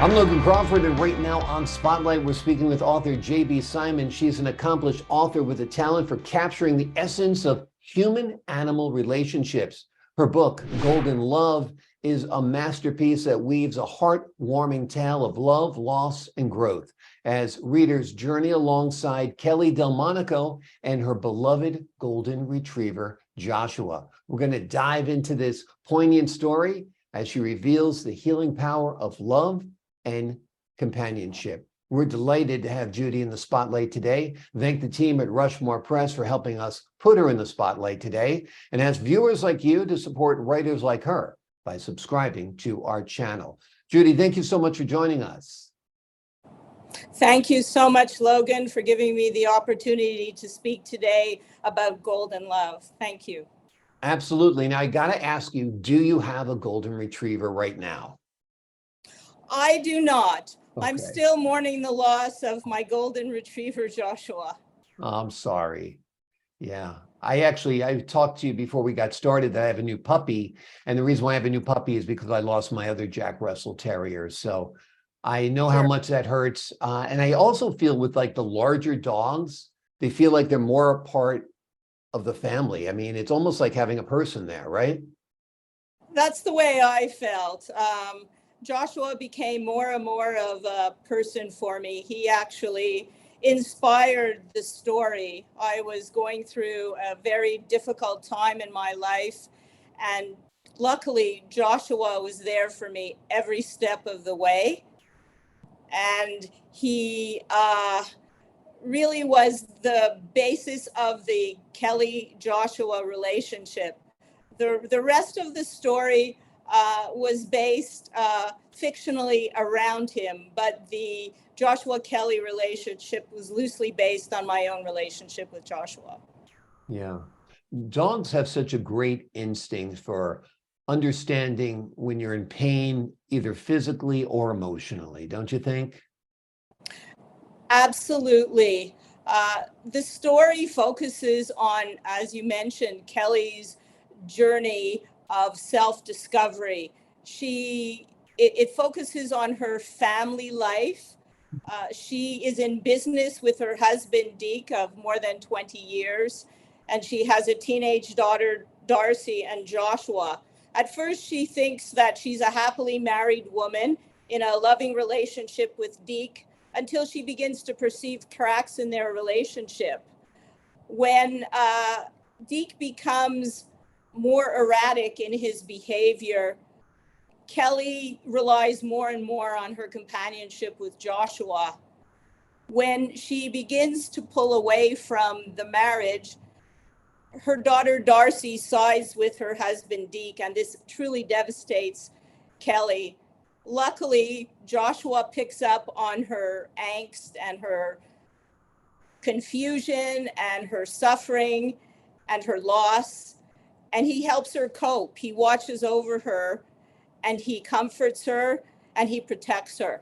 I'm Logan Crawford, and right now on Spotlight, we're speaking with author J.B. Simon. She's an accomplished author with a talent for capturing the essence of human-animal relationships. Her book, Golden Love, is a masterpiece that weaves a heartwarming tale of love, loss, and growth as readers journey alongside Kelly Delmonico and her beloved golden retriever, Joshua. We're going to dive into this poignant story as she reveals the healing power of love and companionship. We're delighted to have Judy in the spotlight today. Thank the team at Rushmore Press for helping us put her in the spotlight today, and ask viewers like you to support writers like her by subscribing to our channel. Judy, thank you so much for joining us. Thank you so much, Logan, for giving me the opportunity to speak today about Golden Love. Thank you. Absolutely. Now, I got to ask you, do you have a golden retriever right now? I do not. Okay. I'm still mourning the loss of my golden retriever, Joshua. I'm sorry. Yeah. I talked to you before we got started that I have a new puppy. And the reason why I have a new puppy is because I lost my other Jack Russell Terrier. So I know how much that hurts. And I also feel with like the larger dogs, they feel like they're more a part of the family. I mean, it's almost like having a person there, right? That's the way I felt. Joshua became more and more of a person for me. He actually inspired the story. I was going through a very difficult time in my life, and luckily Joshua was there for me every step of the way. And he really was the basis of the Kelly-Joshua relationship. The rest of the story was based fictionally around him, but the Joshua Kelly relationship was loosely based on my own relationship with Joshua. Yeah. Dogs have such a great instinct for understanding when you're in pain, either physically or emotionally, don't you think? Absolutely. The story focuses on, as you mentioned, Kelly's journey of self-discovery. It focuses on her family life. She is in business with her husband, Deke, of more than 20 years, and she has a teenage daughter, Darcy, and Joshua. At first, she thinks that she's a happily married woman in a loving relationship with Deke until she begins to perceive cracks in their relationship. When Deke becomes more erratic in his behavior, Kelly relies more and more on her companionship with Joshua. When she begins to pull away from the marriage, her daughter Darcy sides with her husband Deke, and this truly devastates Kelly. Luckily, Joshua picks up on her angst and her confusion and her suffering and her loss, and he helps her cope. He watches over her, and he comforts her, and he protects her.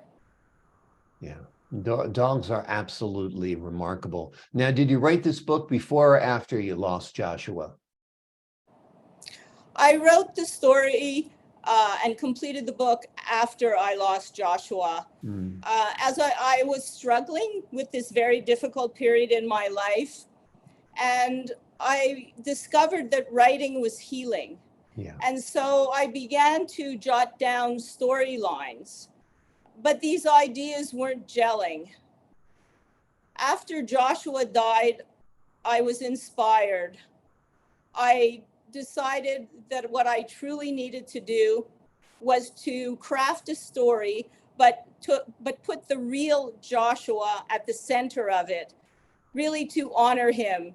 Yeah, dogs are absolutely remarkable. Now, did you write this book before or after you lost Joshua? I wrote the story and completed the book after I lost Joshua. As I was struggling with this very difficult period in my life, and I discovered that writing was healing. Yeah. And so I began to jot down storylines, but these ideas weren't gelling. After Joshua died, I was inspired. I decided that what I truly needed to do was to craft a story, but put the real Joshua at the center of it, really to honor him,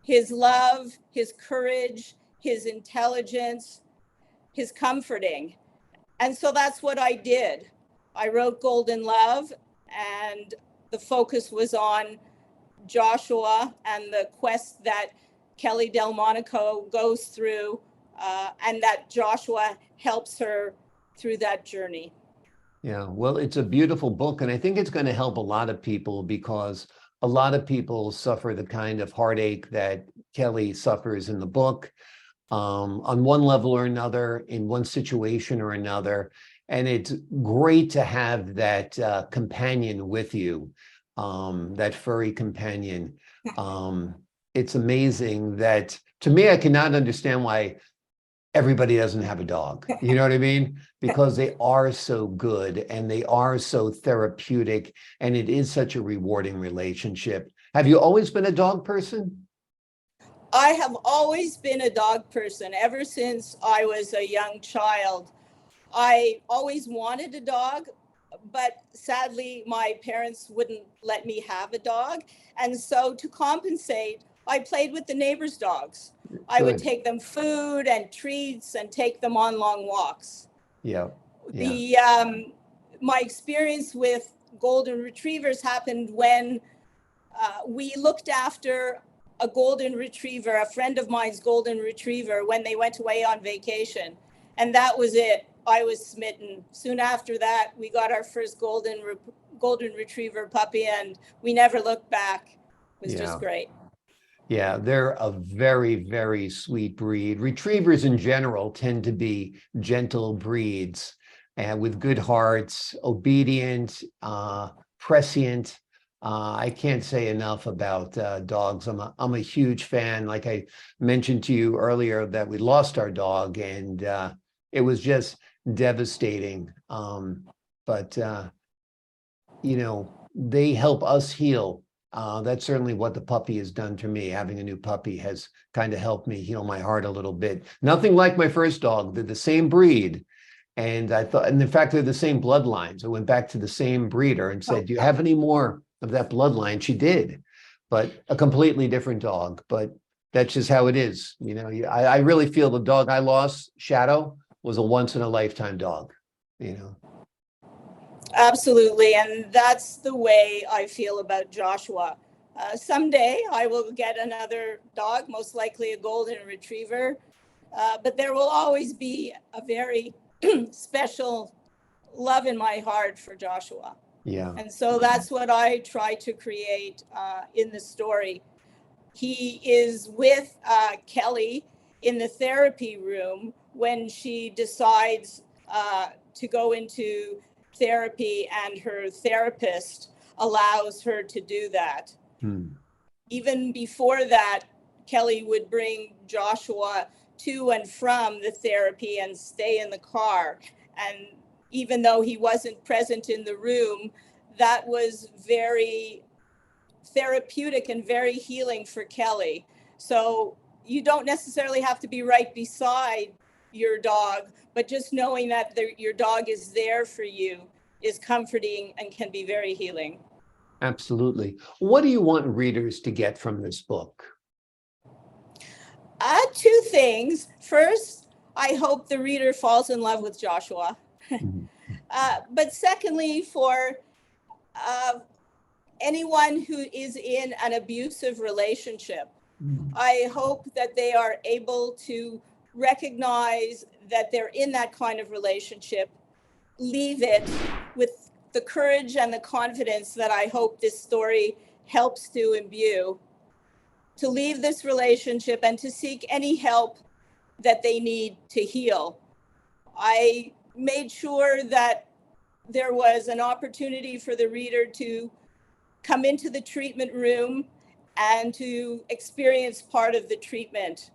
his love, his courage, his intelligence, his comforting. And so that's what I did. I wrote Golden Love, and the focus was on Joshua and the quest that Kelly Delmonico goes through, and that Joshua helps her through that journey. Yeah, well, it's a beautiful book, and I think it's going to help a lot of people because a lot of people suffer the kind of heartache that Kelly suffers in the book, on one level or another, in one situation or another. And it's great to have that companion with you, that furry companion. It's amazing that, to me, I cannot understand why everybody doesn't have a dog. You know what I mean? Because they are so good and they are so therapeutic, and it is such a rewarding relationship. Have you always been a dog person? I have always been a dog person ever since I was a young child. I always wanted a dog, but sadly, my parents wouldn't let me have a dog. And so to compensate, I played with the neighbors' dogs. I would Good. take them food and treats and take them on long walks. Yeah. Yeah. The My experience with golden retrievers happened when we looked after a golden retriever, a friend of mine's golden retriever, when they went away on vacation. And that was it. I was smitten. Soon after that, we got our first golden retriever puppy, and we never looked back. It was just great. Yeah, they're a very, very sweet breed. Retrievers in general tend to be gentle breeds, and with good hearts, obedient, prescient. I can't say enough about dogs. I'm a huge fan. Like I mentioned to you earlier, that we lost our dog, and it was just devastating. But you know, they help us heal. That's certainly what the puppy has done to me. Having a new puppy has kind of helped me heal my heart a little bit. Nothing like my first dog. They're the same breed. And I thought, and in fact, they're the same bloodlines. I went back to the same breeder and said, do you have any more of that bloodline? She did, but a completely different dog. But that's just how it is. You know, I really feel the dog I lost, Shadow, was a once in a lifetime dog, you know. Absolutely. And that's the way I feel about Joshua. Someday I will get another dog, most likely a golden retriever. But there will always be a very special love in my heart for Joshua. Yeah. And so that's what I try to create in the story. He is with Kelly in the therapy room when she decides to go into therapy, and her therapist allows her to do that. Even before that, Kelly would bring Joshua to and from the therapy and stay in the car. And even though he wasn't present in the room, that was very therapeutic and very healing for Kelly. So you don't necessarily have to be right beside your dog, but just knowing that your dog is there for you is comforting and can be very healing. Absolutely. What do you want readers to get from this book? Two things. First, I hope the reader falls in love with Joshua. But secondly, for anyone who is in an abusive relationship, I hope that they are able to recognize that they're in that kind of relationship, leave it with the courage and the confidence that I hope this story helps to imbue, to leave this relationship and to seek any help that they need to heal. I made sure that there was an opportunity for the reader to come into the treatment room and to experience part of the treatment.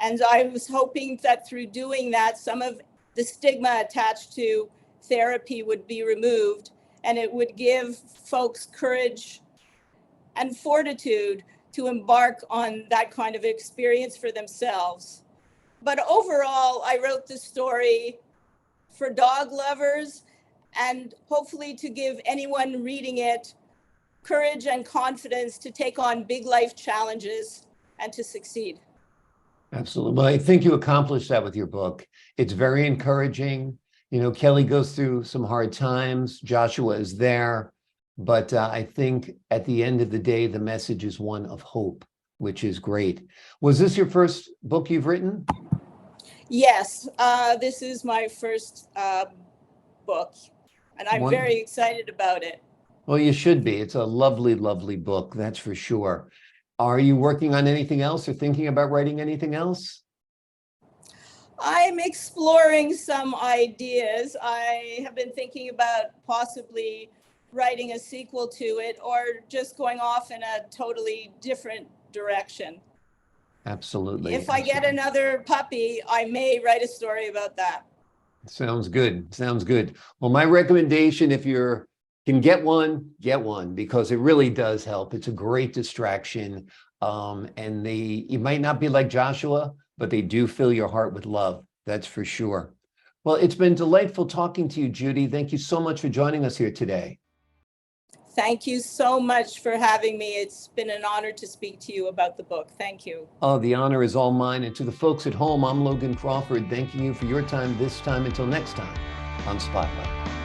And I was hoping that through doing that, some of the stigma attached to therapy would be removed, and it would give folks courage and fortitude to embark on that kind of experience for themselves. But overall, I wrote the story for dog lovers, and hopefully to give anyone reading it courage and confidence to take on big life challenges and to succeed. Absolutely. Well, I think you accomplished that with your book. It's very encouraging. You know, Kelly goes through some hard times. Joshua is there. But I think at the end of the day, the message is one of hope, which is great. Was this your first book you've written? Yes, this is my first book, and I'm very excited about it. Well, you should be. It's a lovely, lovely book, that's for sure. Are you working on anything else or thinking about writing anything else? I'm exploring some ideas. I have been thinking about possibly writing a sequel to it or just going off in a totally different direction. Absolutely. If I get another puppy, I may write a story about that. Sounds good. Sounds good. Well, my recommendation, if you can get one because it really does help. It's a great distraction. And you might not be like Joshua, but they do fill your heart with love. That's for sure. Well, it's been delightful talking to you, Judy. Thank you so much for joining us here today. Thank you so much for having me. It's been an honor to speak to you about the book. Thank you. Oh, the honor is all mine. And to the folks at home, I'm Logan Crawford, thanking you for your time this time. Until next time on Spotlight.